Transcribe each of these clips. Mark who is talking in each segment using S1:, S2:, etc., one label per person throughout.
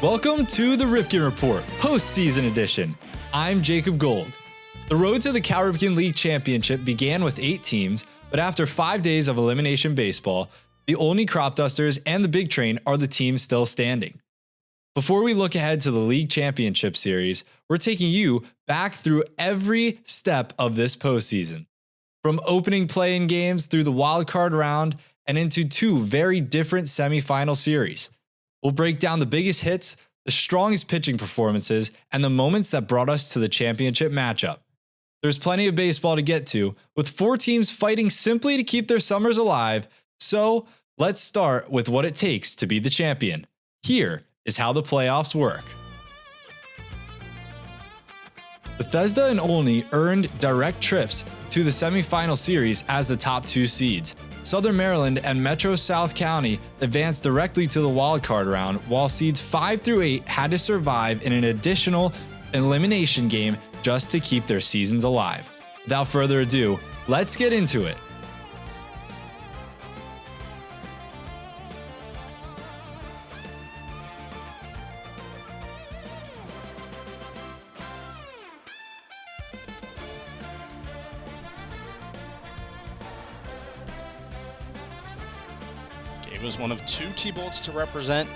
S1: Welcome to the Ripken Report, postseason edition. I'm Jacob Gold. The road to the Cal Ripken League Championship began with 8 teams, but after 5 days of elimination baseball, the Olney Cropdusters and the Big Train are the teams still standing. Before we look ahead to the League Championship Series, we're taking you back through every step of this postseason. From opening play-in games through the wild card round and into 2 very different semifinal series. We'll break down the biggest hits, the strongest pitching performances, and the moments that brought us to the championship matchup. There's plenty of baseball to get to, with 4 teams fighting simply to keep their summers alive, so let's start with what it takes to be the champion. Here is how the playoffs work. Bethesda and Olney earned direct trips to the semifinal series as the top 2 seeds. Southern Maryland and Metro South County advanced directly to the wildcard round, while seeds 5 through 8 had to survive in an additional elimination game just to keep their seasons alive. Without further ado, let's get into it.
S2: It was one of 2 T-Bolts to represent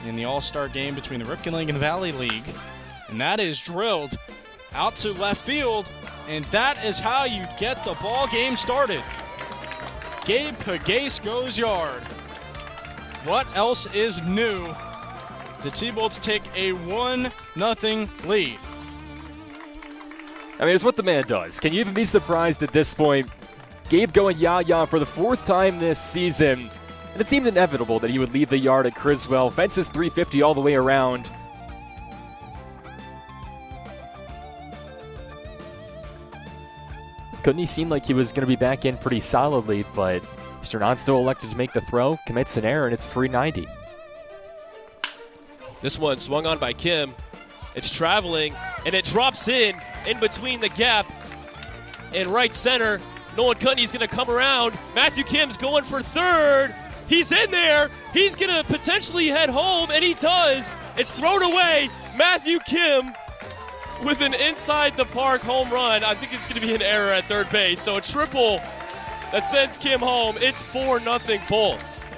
S2: in the All-Star game between the Ripken League and the Valley League. And that is drilled out to left field, and that is how you get the ball game started. Gabe Pagase goes yard. What else is new? The T-Bolts take a 1-0 lead.
S3: I mean, it's what the man does. Can you even be surprised at this point? Gabe going yah-yah for the 4th time this season. And it seemed inevitable that he would leave the yard at Criswell. Fences 350 all the way around. Couldn't he seem like he was going to be back in pretty solidly, but Mr. Non still elected to make the throw, commits an error, and it's a free 90.
S4: This one swung on by Kim. It's traveling, and it drops in between the gap in right center. Nolan Cutney's going to come around. Matthew Kim's going for third. He's in there. He's going to potentially head home, and he does. It's thrown away. Matthew Kim with an inside the park home run. I think it's going to be an error at third base. So a triple that sends Kim home. It's 4-0 Bolts.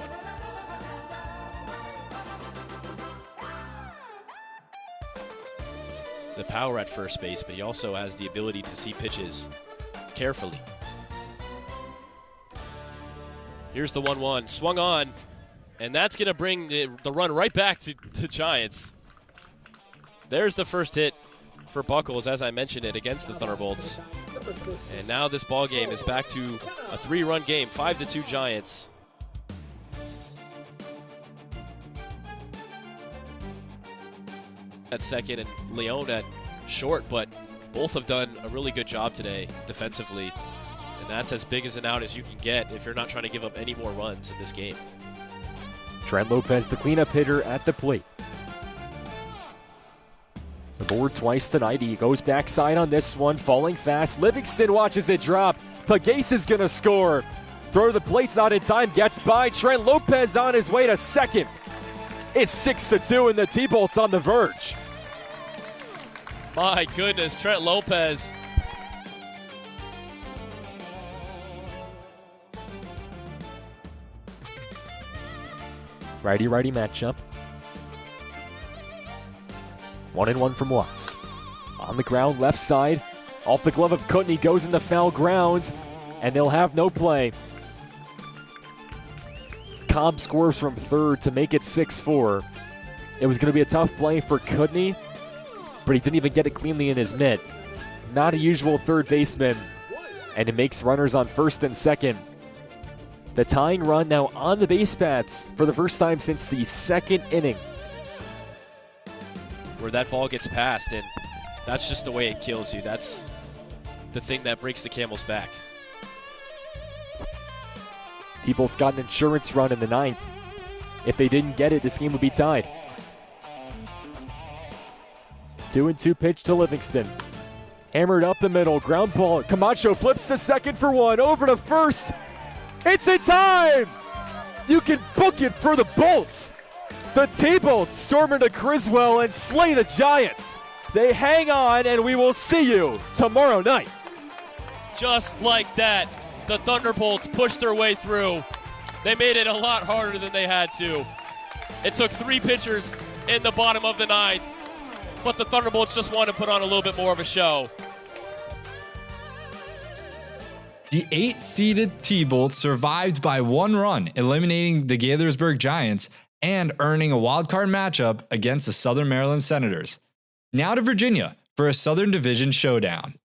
S4: The power at first base, but he also has the ability to see pitches carefully. Here's the 1-1, swung on, and that's going to bring the run right back to Giants. There's the first hit for Buckles, as I mentioned it, against the Thunderbolts. And now this ball game is back to a 3-run game, 5-2 Giants. At second and Leone at short, but both have done a really good job today defensively. And that's as big as an out as you can get if you're not trying to give up any more runs in this game.
S3: Trent Lopez, the cleanup hitter at the plate. The board twice tonight. He goes backside on this one, falling fast. Livingston watches it drop. Pagase is going to score. Throw to the plate's not in time. Gets by. Trent Lopez on his way to second. It's 6-2, and the T-Bolts on the verge.
S4: My goodness, Trent Lopez.
S3: Righty-righty matchup. 1-1 from Watts. On the ground, left side. Off the glove of Cutney, goes in the foul ground, and they'll have no play. Cobb scores from third to make it 6-4. It was going to be a tough play for Cutney, but he didn't even get it cleanly in his mitt. Not a usual third baseman, and it makes runners on first and second. The tying run now on the base paths for the first time since the 2nd inning.
S4: Where that ball gets passed, and that's just the way it kills you. That's the thing that breaks the camel's back.
S3: T-Bolts got an insurance run in the 9th. If they didn't get it, this game would be tied. 2-2 pitch to Livingston. Hammered up the middle, ground ball. Camacho flips to second for 1, over to first. It's in time! You can book it for the Bolts. The T-Bolts storm into Criswell and slay the Giants. They hang on, and we will see you tomorrow night.
S4: Just like that, the Thunderbolts pushed their way through. They made it a lot harder than they had to. It took 3 pitchers in the bottom of the 9th, but the Thunderbolts just wanted to put on a little bit more of a show.
S1: The 8-seeded T-Bolts survived by 1 run, eliminating the Gaithersburg Giants and earning a wildcard matchup against the Southern Maryland Senators. Now to Virginia for a Southern Division showdown.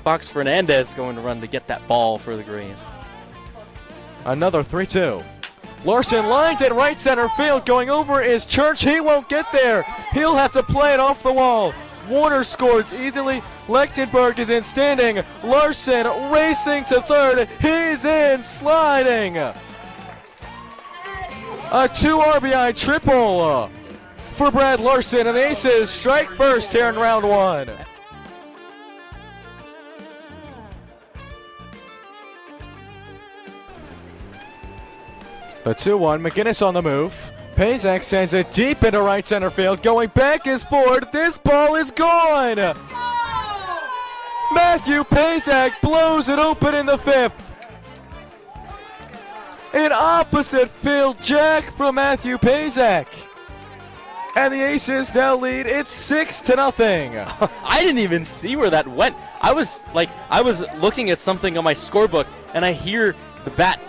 S5: Fox Fernandez going to run to get that ball for the Grays.
S3: Another 3-2. Larson lines at right center field. Going over is Church. He won't get there. He'll have to play it off the wall. Warner scores easily. Lechtenberg is in standing. Larson racing to third. He's in sliding. A 2 RBI triple for Brad Larson. And the Aces strike first here in round 1. The 2-1, McGinnis on the move. Pazak sends it deep into right center field. Going back is Ford. This ball is gone. Matthew Pazak blows it open in the 5th. An opposite field jack from Matthew Pazak. And the Aces now lead. It's 6-0.
S5: I didn't even see where that went. I was looking at something on my scorebook, and I hear the bat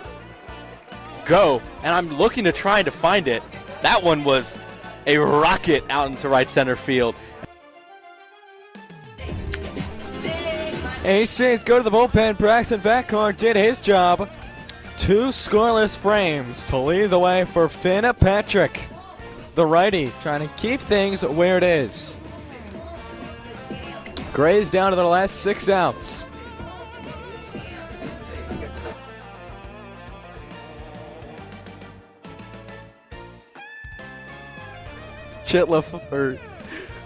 S5: go, and I'm looking to try to find it. That one was a rocket out into right center field.
S3: Aces go to the bullpen. Braxton Vacar did his job. 2 scoreless frames to lead the way for Finn Patrick. The righty trying to keep things where it is. Grays down to their last 6 outs. Chitliff, or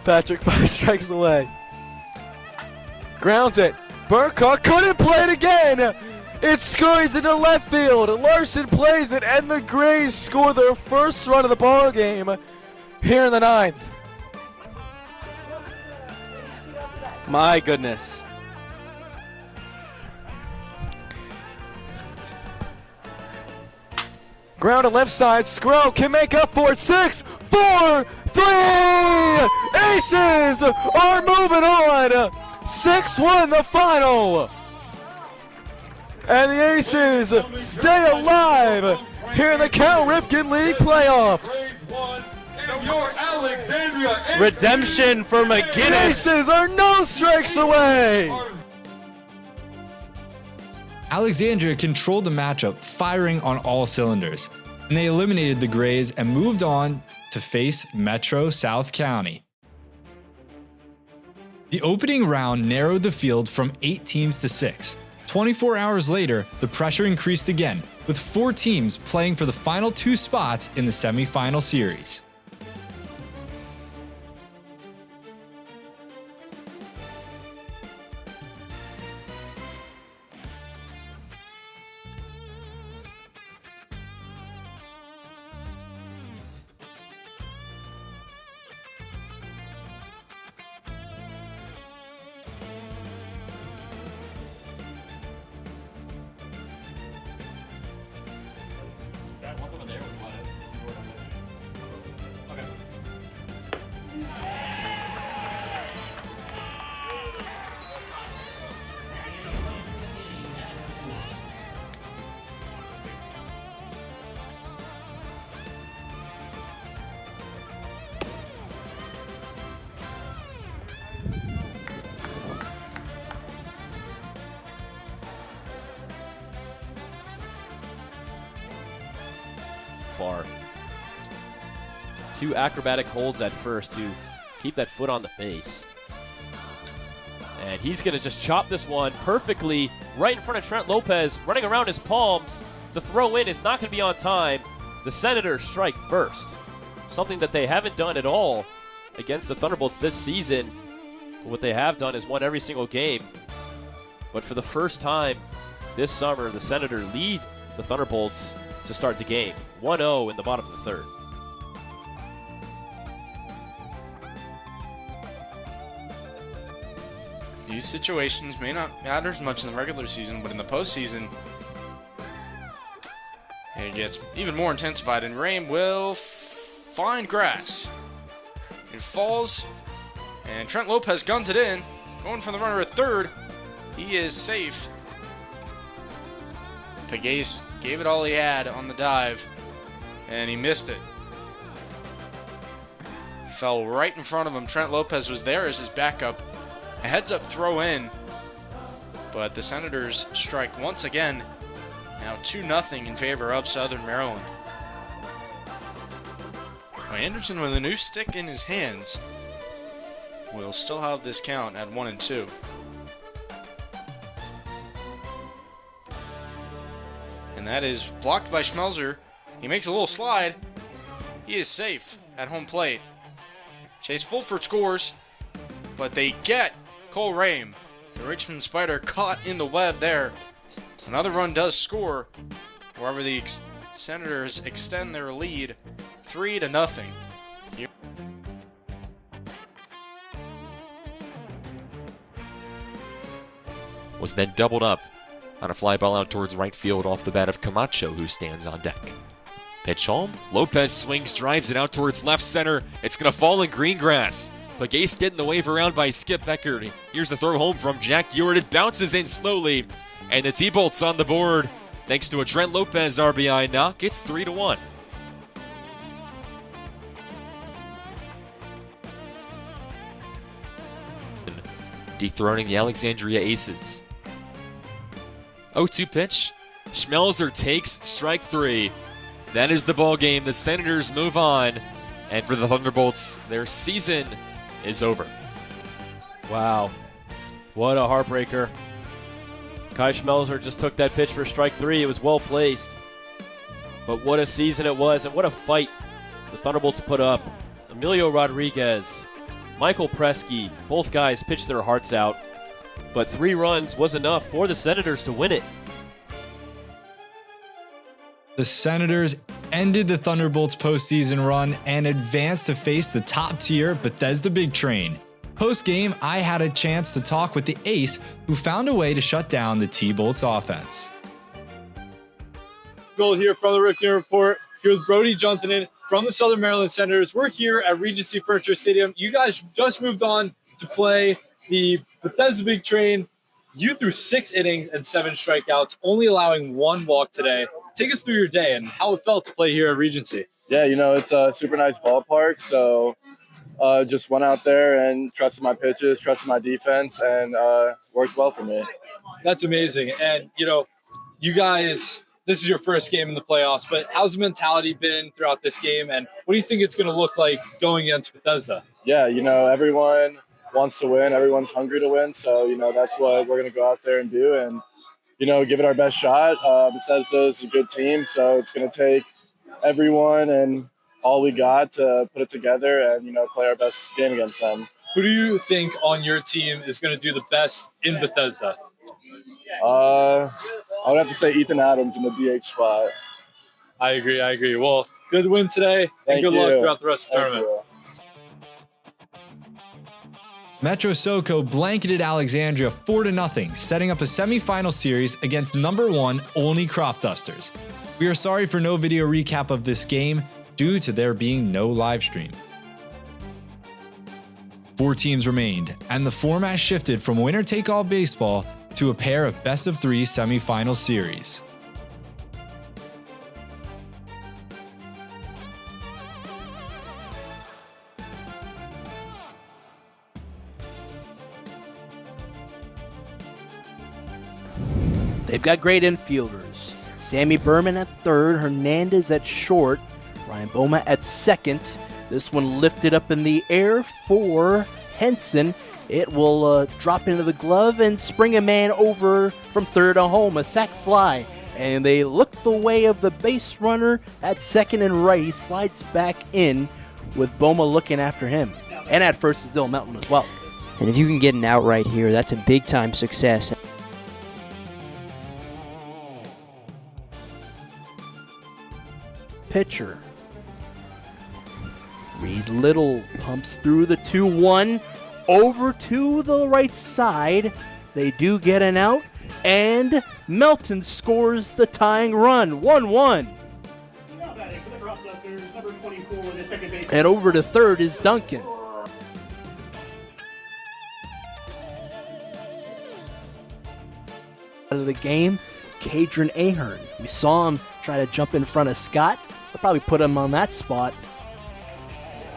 S3: Patrick 5 strikes away. Grounds it. Burkhart couldn't play it again. It scurries into left field. Larson plays it, and the Grays score their first run of the ball game here in the 9th.
S5: My goodness.
S3: Ground to left side. Scroll can make up for it. 6, 4, 3. Aces are moving on. 6-1 the final. And the Aces stay alive here in the Cal Ripken League playoffs.
S5: Redemption for
S3: The
S5: McGinnis.
S3: Aces are no strikes away.
S1: Alexandria controlled the matchup, firing on all cylinders, and they eliminated the Grays and moved on to face Metro South County. The opening round narrowed the field from 8 teams to 6. 24 hours later, the pressure increased again, with 4 teams playing for the final 2 spots in the semifinal series.
S4: far. 2 acrobatic holds at first to keep that foot on the base. And he's going to just chop this one perfectly right in front of Trent Lopez, running around his palms. The throw in is not going to be on time. The Senators strike first, something that they haven't done at all against the Thunderbolts this season. What they have done is won every single game. But for the first time this summer, the Senators lead the Thunderbolts to start the game. 1-0 in the bottom of the third.
S2: These situations may not matter as much in the regular season, but in the postseason, it gets even more intensified, and rain will find grass. It falls, and Trent Lopez guns it in, going for the runner at third. He is safe. Pegues gave it all he had on the dive, and he missed it. Fell right in front of him. Trent Lopez was there as his backup. A heads-up throw in, but the Senators strike once again. Now 2-0 in favor of Southern Maryland. Now Anderson, with a new stick in his hands, will still have this count at 1-2. And that is blocked by Schmelzer. He makes a little slide. He is safe at home plate. Chase Fulford scores, but they get Cole Rame. The Richmond Spider caught in the web there. Another run does score. However, the Senators extend their lead 3-0.
S6: Was then doubled up on a fly ball out towards right field off the bat of Camacho, who stands on deck. Pitch home. Lopez swings, drives it out towards left center. It's going to fall in green grass. Pegues getting the wave around by Skip Becker. Here's the throw home from Jack Ewart. It bounces in slowly, and the T-Bolts on the board thanks to a Trent Lopez RBI knock. It's 3-1. Dethroning the Alexandria Aces. 0-2 pitch. Schmelzer takes strike 3. That is the ball game. The Senators move on, and for the Thunderbolts, their season is over.
S4: Wow. What a heartbreaker. Kai Schmelzer just took that pitch for strike 3. It was well placed. But what a season it was, and what a fight the Thunderbolts put up. Emilio Rodriguez, Michael Presky, both guys pitched their hearts out. But 3 runs was enough for the Senators to win it.
S1: The Senators ended the Thunderbolts' postseason run and advanced to face the top-tier Bethesda Big Train. Post-game, I had a chance to talk with the ace who found a way to shut down the T-Bolts offense.
S7: Gold here from the Ripken Report, here with Brody Juntanen from the Southern Maryland Senators. We're here at Regency Furniture Stadium. You guys just moved on to play the Bethesda Big Train. You threw 6 innings and 7 strikeouts, only allowing 1 walk today. Take us through your day and how it felt to play here at Regency.
S8: Yeah, it's a super nice ballpark, so just went out there and trusted my pitches, trusted my defense, and worked well for me.
S7: That's amazing. And, you guys, this is your first game in the playoffs, but how's the mentality been throughout this game, and what do you think it's going to look like going against Bethesda?
S8: Yeah, everyone wants to win. Everyone's hungry to win, so, that's what we're going to go out there and do, and give it our best shot. Bethesda is a good team, so it's going to take everyone and all we got to put it together and, play our best game against them.
S7: Who do you think on your team is going to do the best in Bethesda?
S8: I would have to say Ethan Adams in the DH spot.
S7: I agree. Well, good win today, and good luck throughout the rest of the tournament.
S1: Metro SoCo blanketed Alexandria 4-0, setting up a semifinal series against number 1 Olney Cropdusters. We are sorry for no video recap of this game due to there being no live stream. 4 teams remained, and the format shifted from winner-take-all baseball to a pair of best-of-3 semifinal series.
S9: They've got great infielders. Sammy Berman at third, Hernandez at short, Ryan Boma at second. This one lifted up in the air for Henson. It will drop into the glove and spring a man over from third to home, a sac fly. And they look the way of the base runner at second and right. He slides back in with Boma looking after him. And at first is Dylan Melton as well.
S10: And if you can get an out right here, that's a big-time success.
S9: Pitcher. Reed Little pumps through the 2-1 over to the right side. They do get an out, and Melton scores the tying run, 1-1. And over to third is Duncan. Out of the game, Cadron Ahern. We saw him try to jump in front of Scott. They'll probably put him on that spot.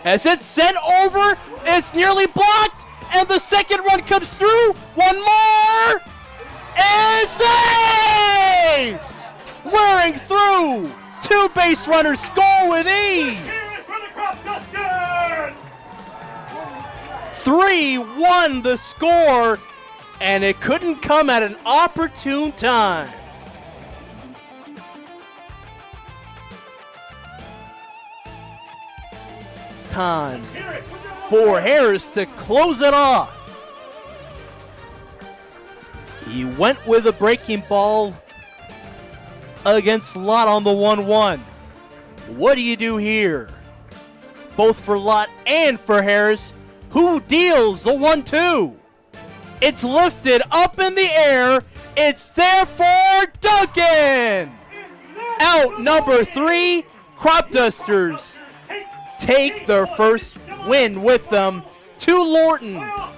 S9: As it's sent over, it's nearly blocked, and the second run comes through. One more, and safe! Wearing through. Two base runners score with ease. 3-1 the score, and it couldn't come at an opportune time. It's time for Harris to close it off. He went with a breaking ball against Lott on the 1-1. What do you do here? Both for Lott and for Harris, who deals the 1-2. It's lifted up in the air. It's there for Duncan. Out number 3, Cropdusters take their first win with them to Lorton.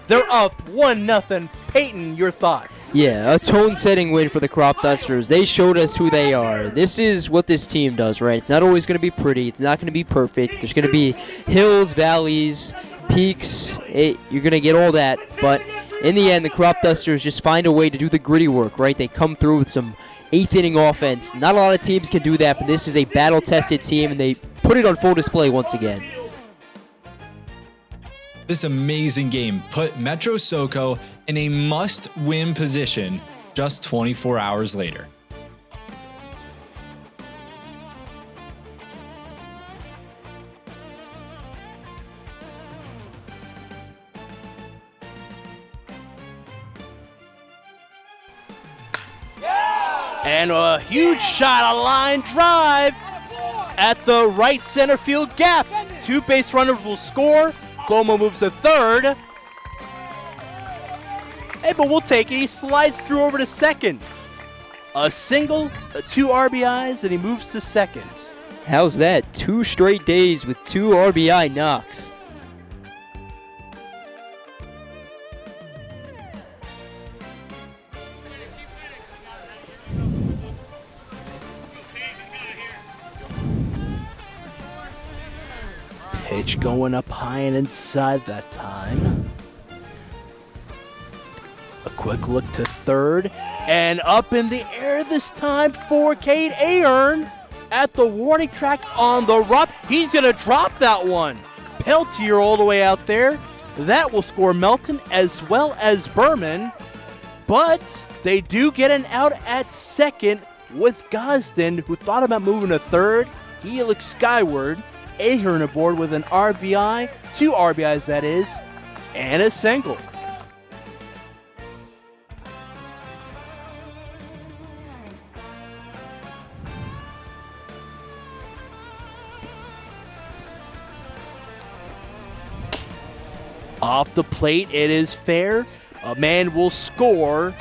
S9: They're up 1-0. Peyton, your thoughts?
S10: Yeah, a tone-setting win for the Cropdusters. They showed us who they are. This is what this team does, right? It's not always going to be pretty. It's not going to be perfect. There's going to be hills, valleys, peaks. You're going to get all that. But in the end, the Cropdusters just find a way to do the gritty work, right? They come through with some eighth-inning offense. Not a lot of teams can do that, but this is a battle-tested team, and they put it on full display once again.
S1: This amazing game put Metro SoCo in a must-win position just 24 hours later.
S9: And a huge shot, a line drive at the right center field gap. Two base runners will score. Boma moves to third. Hey, but we'll take it. He slides through over to second. A single, 2 RBIs, and he moves to second.
S10: How's that? 2 straight days with 2 RBI knocks.
S9: Pitch going up high and inside that time. A quick look to third. And up in the air this time for Cade Ahern at the warning track on the rub. He's going to drop that one. Peltier all the way out there. That will score Melton as well as Berman. But they do get an out at second with Gosden, who thought about moving to third. He looks skyward. Ahern aboard with an RBI, 2 RBIs that is, and a single. Off the plate, it is fair. A man will score,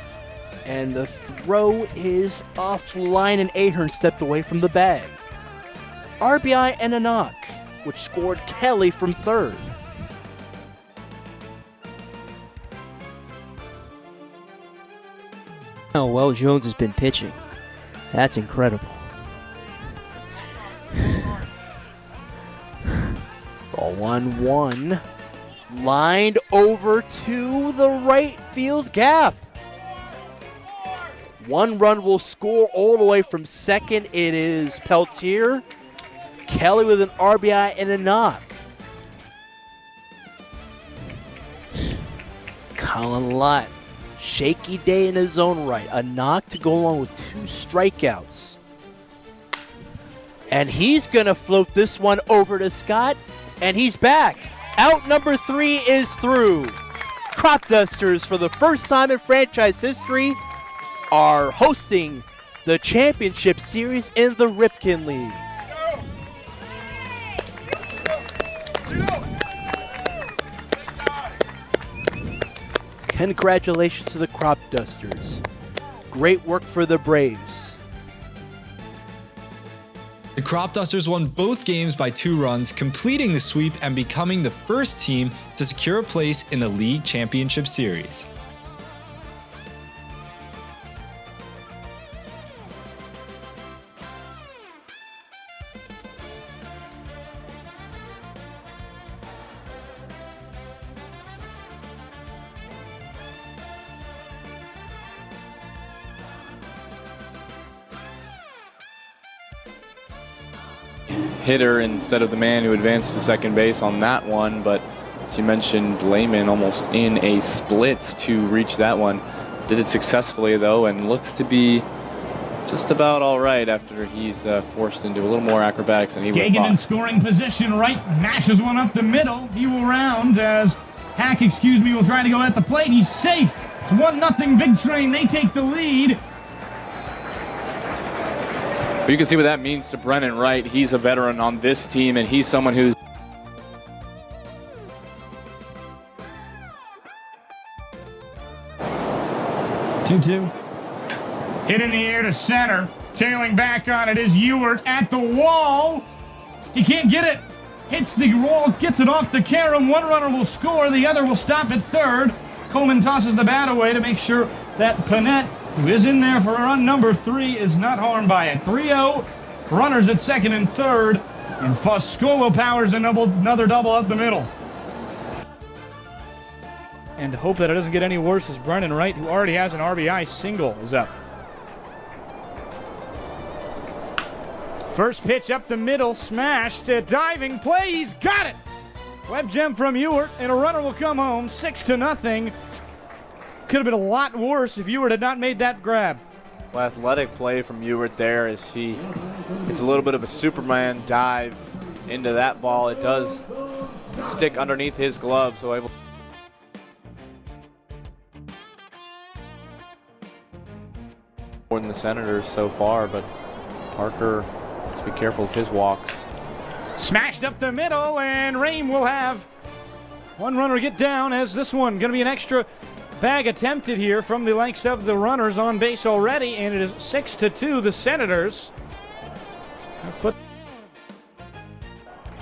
S9: and the throw is offline, and Ahern stepped away from the bag. RBI and a knock, which scored Kelly from third.
S10: How well Jones has been pitching. That's incredible.
S9: The 1-1 lined over to the right field gap. One run will score all the way from second. It is Peltier. Kelly with an RBI and a knock. Colin Lott, shaky day in his own right. A knock to go along with 2 strikeouts. And he's going to float this one over to Scott, and he's back. Out number 3 is through. Cropdusters, for the first time in franchise history, are hosting the championship series in the Ripken League. Congratulations to the Cropdusters. Great work for the Braves.
S1: The Cropdusters won both games by 2 runs, completing the sweep and becoming the first team to secure a place in the league championship series.
S11: Hitter instead of the man who advanced to second base on that one, but as you mentioned, Lehman almost in a split to reach that one. Did it successfully though, and looks to be just about all right after he's forced into a little more acrobatics than he would have
S12: Gagan in
S11: thought.
S12: scoring position, right, mashes one up the middle. He will round as Hack, will try to go at the plate. He's safe. It's 1-0 Big Train. They take the lead.
S11: But you can see what that means to Brennan Wright. He's a veteran on this team, and he's someone who's
S12: 2-2. Hit in the air to center. Tailing back on it is Ewert at the wall. He can't get it. Hits the wall, gets it off the carom. One runner will score. The other will stop at third. Coleman tosses the bat away to make sure that Panett, who is in there for run number 3, is not harmed by it. 3-0. Runners at second and third. And Foscolo powers another double up the middle. And hope that it doesn't get any worse as Brennan Wright, who already has an RBI single, is up. First pitch up the middle, smashed, a diving play, he's got it! Web gem from Ewert, and a runner will come home, 6-0. Could have been a lot worse if Ewert had not made that grab.
S11: well, athletic play from Ewert there as he it's a little bit of a Superman dive into that ball. It does stick underneath his glove, so able more than the Senators so far, but Parker has to be careful of his walks.
S12: Smashed up the middle, and Rehm will have one runner get down as this one going to be an extra bag attempted here from the likes of the runners on base already, and it is 6-2 the Senators.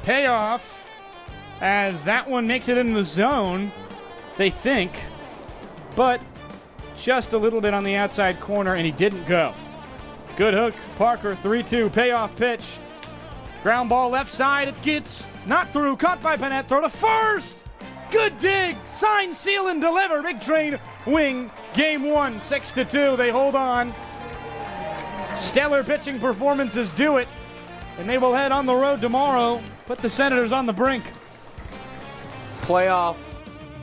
S12: Payoff as that one makes it into the zone, they think, but just a little bit on the outside corner, and he didn't go. Good hook, Parker, 3-2, payoff pitch. Ground ball left side, it gets not through, caught by Panett, throw to first. Good dig, sign, seal, and deliver. Big Train wing game one, 6-2. They hold on. Stellar pitching performances do it, and they will head on the road tomorrow. Put the Senators on the brink.
S11: Playoff.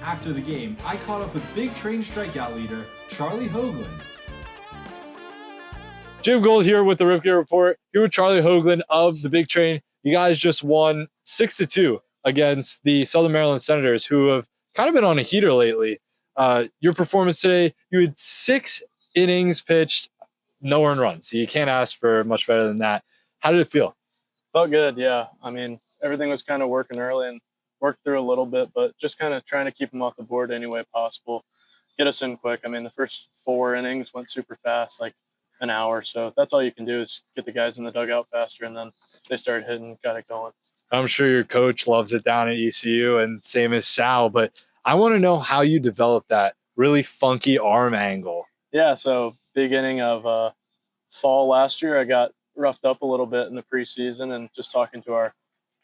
S1: After the game, I caught up with Big Train strikeout leader Charlie Hoagland.
S7: Jim Gold here with the Ripken Report, here with Charlie Hoagland of the Big Train. You guys just won 6-2 against the Southern Maryland Senators, who have kind of been on a heater lately. Your performance today, you had 6 innings pitched, no earned runs. You can't ask for much better than that. How did it feel?
S8: Felt good, yeah. I mean, everything was kind of working early and worked through a little bit, but just kind of trying to keep them off the board any way possible. Get us in quick. I mean, the first 4 innings went super fast, like an hour. So that's all you can do is get the guys in the dugout faster, and then they started hitting, got it going.
S7: I'm sure your coach loves it down at ECU, and same as Sal, but I want to know how you developed that really funky arm angle.
S8: Yeah, so beginning of fall last year, I got roughed up a little bit in the preseason, and just talking to our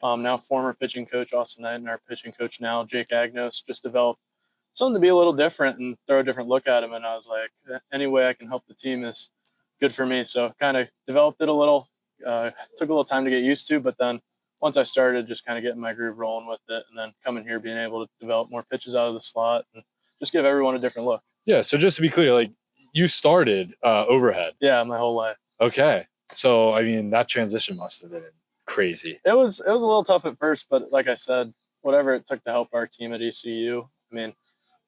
S8: now former pitching coach, Austin Knight, and our pitching coach now, Jake Agnos, just developed something to be a little different and throw a different look at him. And I was like, any way I can help the team is good for me. So kind of developed it a little. Took a little time to get used to, but then once I started, just kind of getting my groove rolling with it, and then coming here, being able to develop more pitches out of the slot and just give everyone a different look.
S7: Yeah. So just to be clear, like you started overhead.
S8: Yeah, my whole life.
S7: Okay. So, I mean, that transition must have been crazy.
S8: It was a little tough at first, but like I said, whatever it took to help our team at ECU, I mean,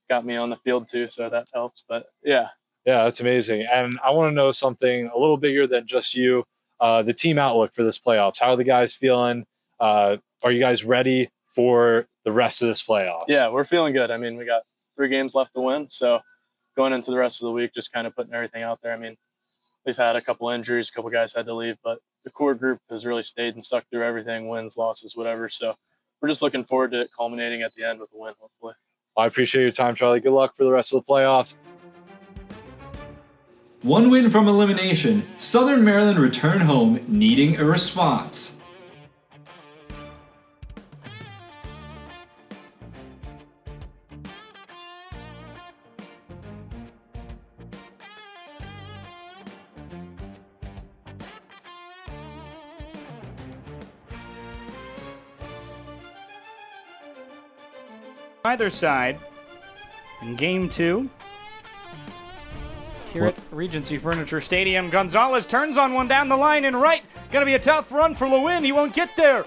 S8: got me on the field too, so that helps. But yeah.
S7: Yeah, that's amazing. And I want to know something a little bigger than just you, the team outlook for this playoffs. How are the guys feeling? Are you guys ready for the rest of this playoffs?
S8: Yeah, we're feeling good. I mean, we got 3 games left to win, so going into the rest of the week, just kind of putting everything out there. I mean, we've had a couple injuries, a couple guys had to leave, but the core group has really stayed and stuck through everything, wins, losses, whatever. So we're just looking forward to it culminating at the end with a win, hopefully.
S7: I appreciate your time, Charlie. Good luck for the rest of the playoffs.
S1: One win from elimination, Southern Maryland return home needing a response.
S12: Either side in game 2 here at Regency Furniture Stadium. Gonzalez turns on one down the line and right. Gonna be a tough run for Lewin. He won't get there.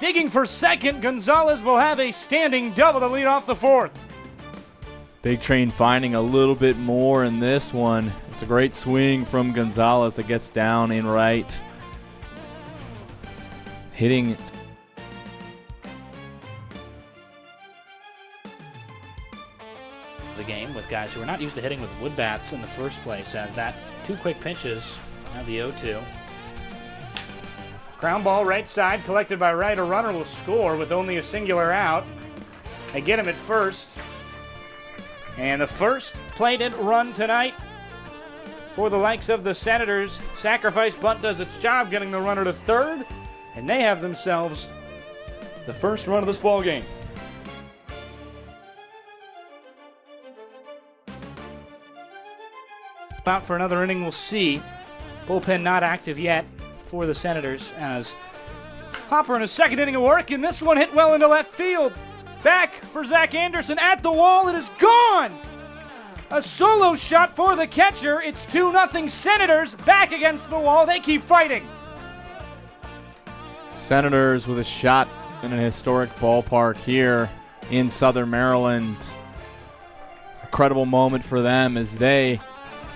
S12: Digging for second. Gonzalez will have a standing double to lead off the 4th.
S9: Big Train finding a little bit more in this one. It's a great swing from Gonzalez that gets down in right. Hitting
S12: the game with guys who are not used to hitting with wood bats in the first place, as that 2 quick pitches, now the 0-2. Ground ball right side, collected by right. A runner will score with only a singular out. They get him at first. And the first plated run tonight for the likes of the Senators. Sacrifice bunt does its job, getting the runner to third, and they have themselves the first run of this ball game. Out for another inning, we'll see. Bullpen not active yet for the Senators, as Hopper in his second inning of work, and this one hit well into left field. Back for Zach Anderson at the wall. It is gone. A solo shot for the catcher. It's 2-0 Senators back against the wall. They keep fighting.
S9: Senators with a shot in an historic ballpark here in Southern Maryland. Incredible moment for them as they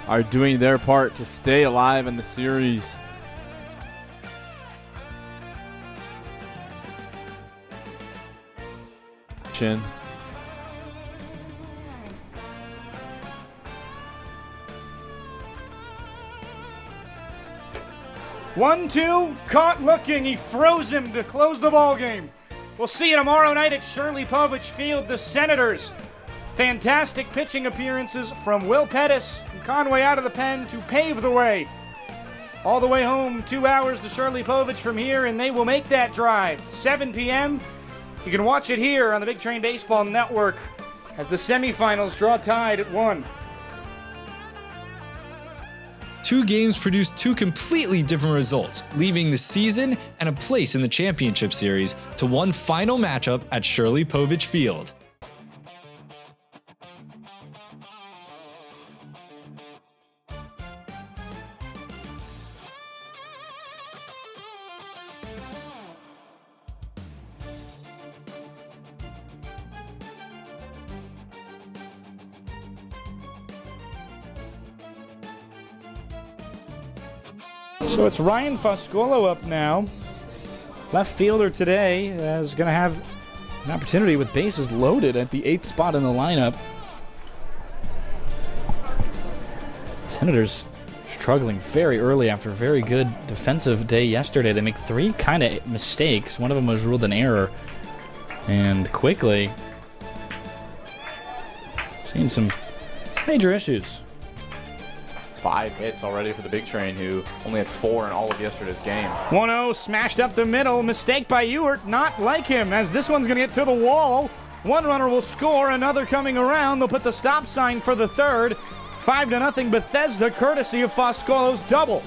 S9: are doing their part to stay alive in the series. Chin.
S12: One, two, caught looking. He froze him to close the ball game. We'll see you tomorrow night at Shirley Povich Field. The Senators. Fantastic pitching appearances from Will Pettis and Conway out of the pen to pave the way. All the way home, 2 hours to Shirley Povich from here, and they will make that drive. 7 p.m. You can watch it here on the Big Train Baseball Network as the semifinals draw tide at 1.
S1: 2 games produced 2 completely different results, leaving the season and a place in the championship series to one final matchup at Shirley Povich Field.
S12: So it's Ryan Foscolo up now. Left fielder today is going to have an opportunity with bases loaded at the 8th spot in the lineup. Senators struggling very early after a very good defensive day yesterday. They make 3 kind of mistakes. One of them was ruled an error. And quickly seeing some major issues.
S11: 5 hits already for the Big Train, who only had 4 in all of yesterday's game.
S12: 1-0 smashed up the middle. Mistake by Ewert, not like him, as this one's going to get to the wall. One runner will score, another coming around. They'll put the stop sign for the third. 5-0 Bethesda, courtesy of Foscolo's double.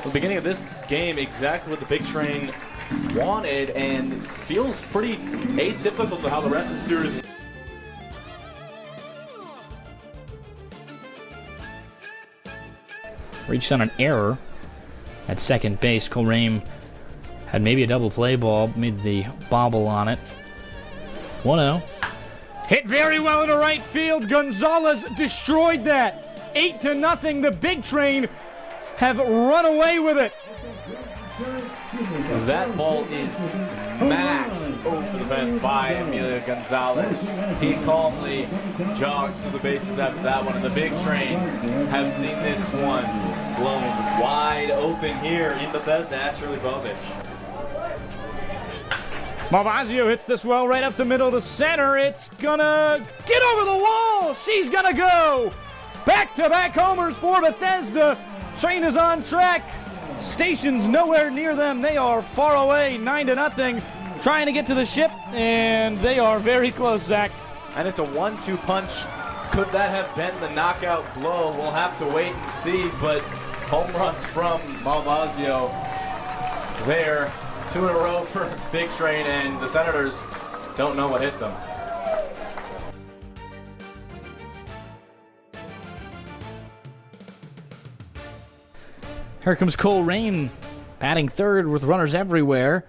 S13: The beginning of this game, exactly what the Big Train wanted, and feels pretty atypical to how the rest of the series.
S12: Reached on an error at second base. Colrain had maybe a double play ball, made the bobble on it. 1-0. Hit very well into right field. Gonzalez destroyed that. 8-0. The Big Train have run away with it.
S13: That ball is smashed over the fence by Emilio Gonzalez. He calmly jogs through the bases after that one, and the Big Train have seen this one blown wide open here in Bethesda at Shirley Povich.
S12: Malvazio hits this well right up the middle to center. It's gonna get over the wall. She's gonna go. Back-to-back homers for Bethesda. Train is on track. Station's nowhere near them. They are far away, 9-0. Trying to get to the ship, and they are very close, Zach.
S13: And it's a 1-2 punch. Could that have been the knockout blow? We'll have to wait and see, but home runs from Malvazio there. 2 in a row for Big Train, and the Senators don't know what hit them.
S12: Here comes Colrain, batting third with runners everywhere.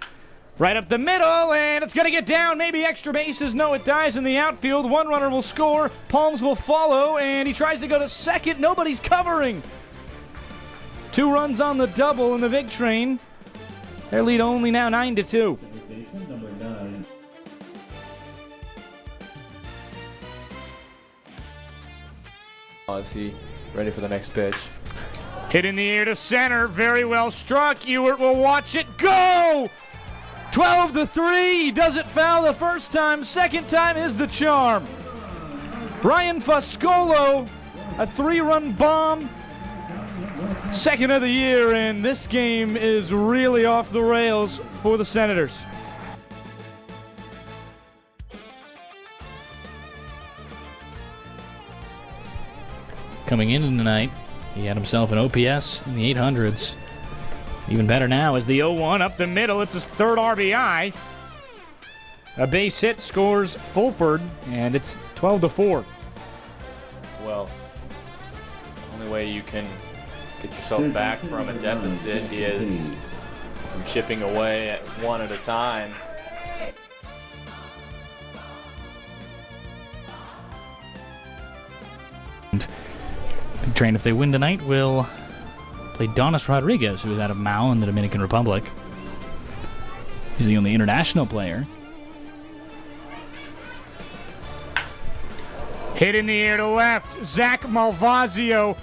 S12: Right up the middle, and it's going to get down. Maybe extra bases. No, it dies in the outfield. One runner will score. Palms will follow, and he tries to go to second. Nobody's covering. 2 runs on the double in the Big Train. Their lead only now 9-2.
S13: Is he ready for the next pitch?
S12: Hit in the air to center. Very well struck. Ewert will watch it go. 12-3. He does it foul the first time. Second time is the charm. Ryan Foscolo, a 3-run bomb. Second of the year, and this game is really off the rails for the Senators. Coming in tonight, he had himself an OPS in the 800s. Even better now is the 0-1 up the middle. It's his third RBI. A base hit scores Fulford, and it's 12-4.
S13: Well, the only way you can get yourself back from a deficit is from chipping away at one at a time.
S12: Big Train, if they win tonight, will play Donis Rodriguez, who is out of Mao in the Dominican Republic. He's the only international player. Hit in the air to left. Zach Malvazio.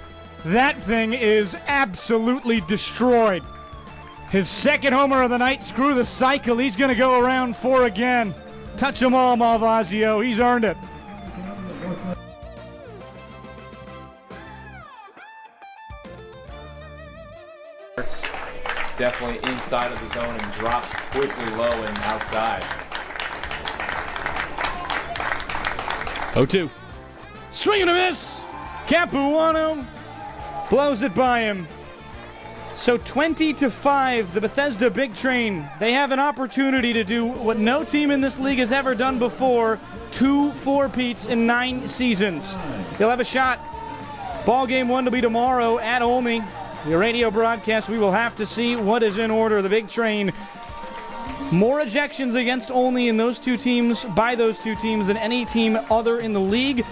S12: That thing is absolutely destroyed. His second homer of the night. Screw the cycle. He's going to go around 4 again. Touch them all, Malvazio. He's earned it.
S13: Definitely inside of the zone and drops quickly low and outside.
S12: 0-2. Swing and a miss. Capuano blows it by him. So 20-5, the Bethesda Big Train. They have an opportunity to do what no team in this league has ever done before. 2 4-peats in 9 seasons. They'll have a shot. Ball game 1 to be tomorrow at Olney. The radio broadcast, we will have to see what is in order. The Big Train, more ejections against Olney in those 2 teams, by those 2 teams, than any team other in the league.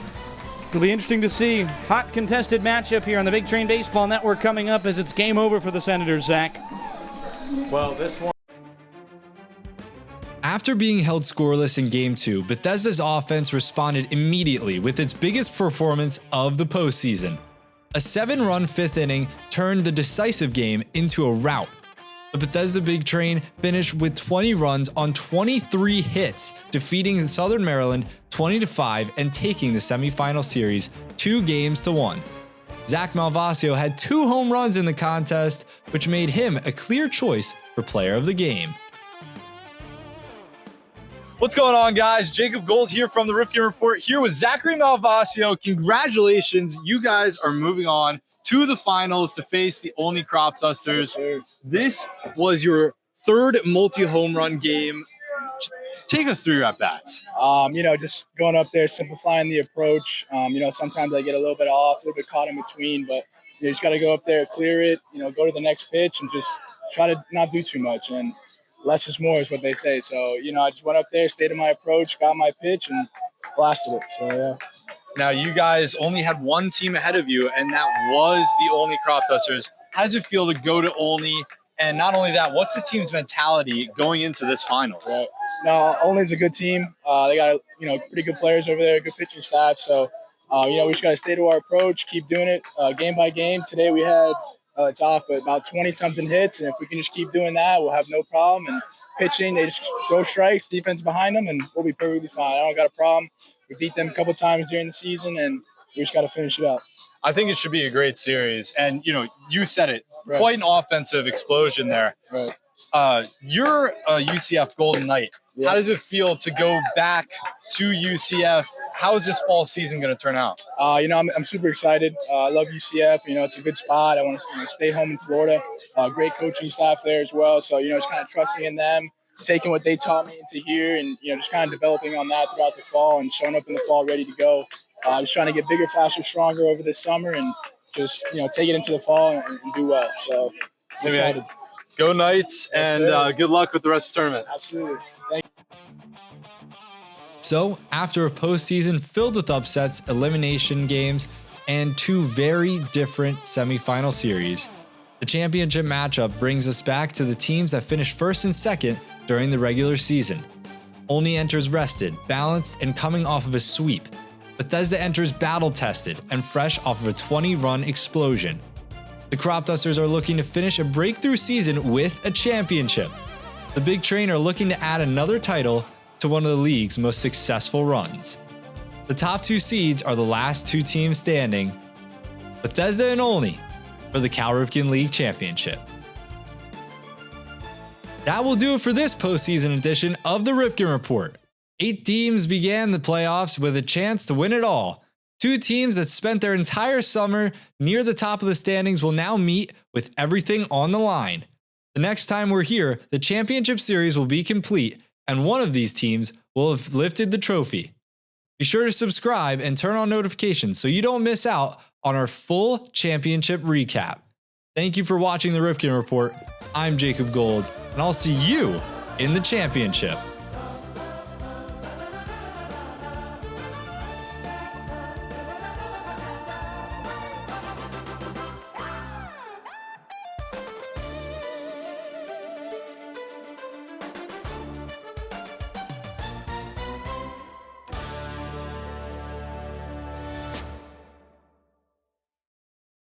S12: It'll be interesting to see. Hot contested matchup here on the Big Train Baseball Network coming up as it's game over for the Senators, Zach.
S13: Well, this one.
S1: After being held scoreless in Game 2, Bethesda's offense responded immediately with its biggest performance of the postseason. A 7-run 5th inning turned the decisive game into a rout. The Bethesda Big Train finished with 20 runs on 23 hits, defeating Southern Maryland 20-5 and taking the semifinal series 2-1. Zach Malvazio had 2 home runs in the contest, which made him a clear choice for player of the game.
S7: What's going on, guys? Jacob Gold here from the Ripken Report, here with Zachary Malvasio. Congratulations. You guys are moving on to the finals to face the Olney Cropdusters. This was your third multi-home run game. Take us through your at-bats.
S8: Just going up there, simplifying the approach. Sometimes I get a little bit off, a little bit caught in between, but you just got to go up there, clear it, go to the next pitch and just try to not do too much. And less is more is what they say. So, I just went up there, stayed in my approach, got my pitch, and blasted it. So, yeah.
S7: Now, you guys only had one team ahead of you, and that was the Olney Cropdusters. How does it feel to go to Olney? And not only that, what's the team's mentality going into this finals?
S8: Right. No, Olney's a good team. They got, pretty good players over there, good pitching staff. So, we just got to stay to our approach, keep doing it game by game. Today we had it's off, but about 20-something hits, and if we can just keep doing that, we'll have no problem. And pitching, they just throw strikes, defense behind them, and we'll be perfectly fine. I don't got a problem. We beat them a couple times during the season, and we just got to finish it out.
S7: I think it should be a great series. And, you said it,
S8: right.
S7: Quite an offensive explosion there.
S8: Right.
S7: You're a UCF Golden Knight.
S8: Yeah.
S7: How does it feel to go back to UCF? How is this fall season going to turn out?
S8: I'm super excited. I love UCF. It's a good spot. I want to stay home in Florida. Great coaching staff there as well. So, just kind of trusting in them, taking what they taught me into here and, just kind of developing on that throughout the fall and showing up in the fall ready to go. Just trying to get bigger, faster, stronger over this summer and just, take it into the fall and do well. So, I'm excited.
S7: Go Knights, and good luck with the rest of the tournament.
S8: Absolutely. Thank you.
S1: So, after a postseason filled with upsets, elimination games, and two very different semifinal series, the championship matchup brings us back to the teams that finished first and second during the regular season. Olney enters rested, balanced, and coming off of a sweep. Bethesda enters battle-tested and fresh off of a 20-run explosion. The Cropdusters are looking to finish a breakthrough season with a championship. The Big Train are looking to add another title to one of the league's most successful runs. The top two seeds are the last two teams standing, Bethesda and Olney, for the Cal Ripken League Championship. That will do it for this postseason edition of the Ripken Report. 8 teams began the playoffs with a chance to win it all. 2 teams that spent their entire summer near the top of the standings will now meet with everything on the line. The next time we're here, the championship series will be complete, and one of these teams will have lifted the trophy. Be sure to subscribe and turn on notifications so you don't miss out on our full championship recap. Thank you for watching the Ripken Report. I'm Jacob Gold, and I'll see you in the championship.